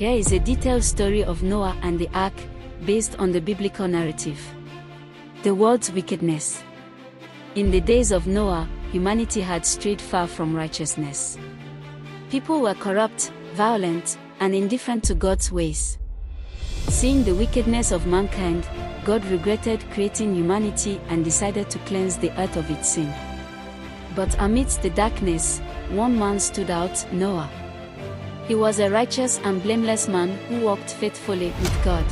Here is a detailed story of Noah and the ark, based on the biblical narrative. The world's wickedness. In the days of Noah, humanity had strayed far from righteousness. People were corrupt, violent, and indifferent to God's ways. Seeing the wickedness of mankind, God regretted creating humanity and decided to cleanse the earth of its sin. But amidst the darkness, one man stood out, Noah. He was a righteous and blameless man who walked faithfully with God.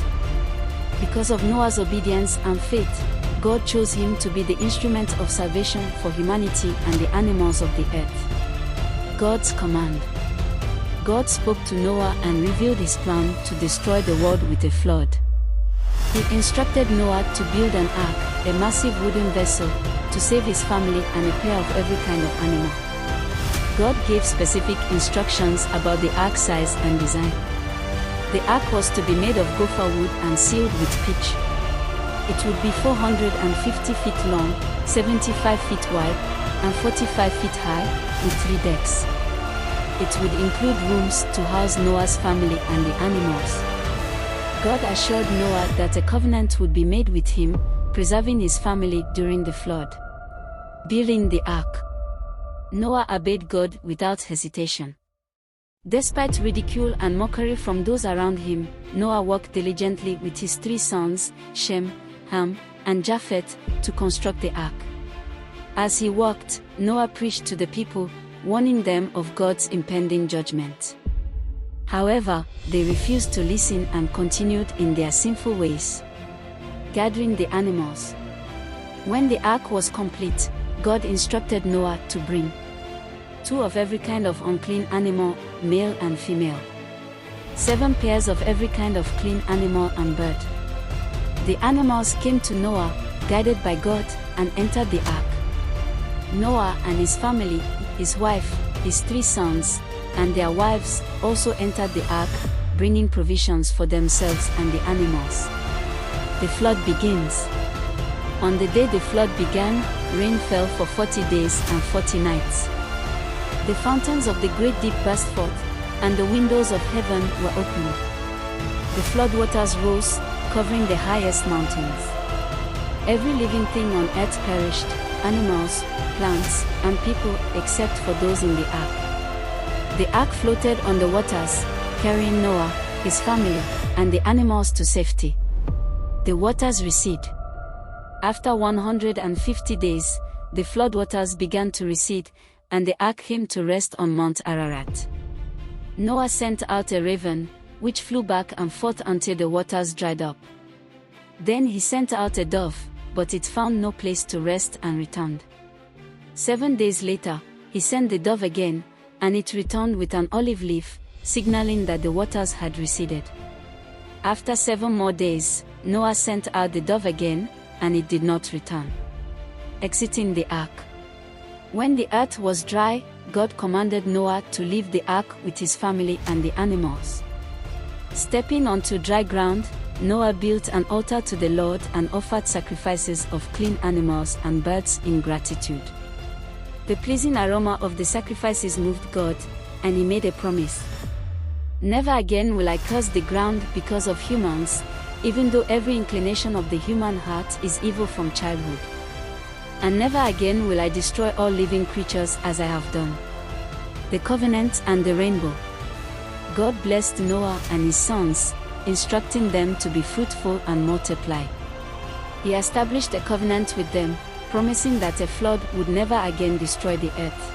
Because of Noah's obedience and faith, God chose him to be the instrument of salvation for humanity and the animals of the earth. God's command. God spoke to Noah and revealed his plan to destroy the world with a flood. He instructed Noah to build an ark, a massive wooden vessel, to save his family and a pair of every kind of animal. God gave specific instructions about the ark size and design. The ark was to be made of gopher wood and sealed with pitch. It would be 450 feet long, 75 feet wide, and 45 feet high, with 3 decks. It would include rooms to house Noah's family and the animals. God assured Noah that a covenant would be made with him, preserving his family during the flood. Building the ark. Noah obeyed God without hesitation. Despite ridicule and mockery from those around him, Noah worked diligently with his 3 sons, Shem, Ham, and Japheth, to construct the ark. As he worked, Noah preached to the people, warning them of God's impending judgment. However, they refused to listen and continued in their sinful ways. Gathering the animals. When the ark was complete, God instructed Noah to bring 2 of every kind of unclean animal, male and female. 7 pairs of every kind of clean animal and bird. The animals came to Noah, guided by God, and entered the ark. Noah and his family, his wife, his 3 sons, and their wives, also entered the ark, bringing provisions for themselves and the animals. The flood begins. On the day the flood began, rain fell for 40 days and 40 nights. The fountains of the great deep burst forth, and the windows of heaven were opened. The flood waters rose, covering the highest mountains. Every living thing on earth perished, animals, plants, and people, except for those in the ark. The ark floated on the waters, carrying Noah, his family, and the animals to safety. The waters recede. After 150 days, the floodwaters began to recede, and the ark came to rest on Mount Ararat. Noah sent out a raven, which flew back and forth until the waters dried up. Then he sent out a dove, but it found no place to rest and returned. 7 days later, he sent the dove again, and it returned with an olive leaf, signaling that the waters had receded. After 7 more days, Noah sent out the dove again, and it did not return. Exiting the ark. When the earth was dry, God commanded Noah to leave the ark with his family and the animals. Stepping onto dry ground, Noah built an altar to the Lord and offered sacrifices of clean animals and birds in gratitude. The pleasing aroma of the sacrifices moved God, and he made a promise. Never again will I curse the ground because of humans, even though every inclination of the human heart is evil from childhood. And never again will I destroy all living creatures as I have done. The Covenant and the Rainbow. God blessed Noah and his sons, instructing them to be fruitful and multiply. He established a covenant with them, promising that a flood would never again destroy the earth.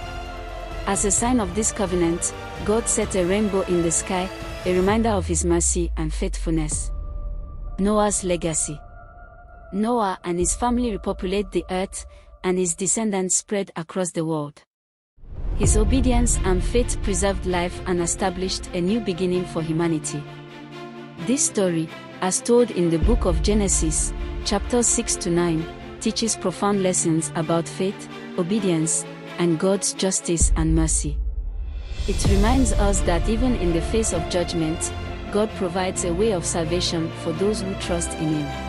As a sign of this covenant, God set a rainbow in the sky, a reminder of his mercy and faithfulness. Noah's legacy. Noah and his family repopulate the earth, and his descendants spread across the world. His obedience and faith preserved life and established a new beginning for humanity. This story, as told in the book of Genesis, chapters 6 to 9, teaches profound lessons about faith, obedience, and God's justice and mercy. It reminds us that even in the face of judgment, God provides a way of salvation for those who trust in Him.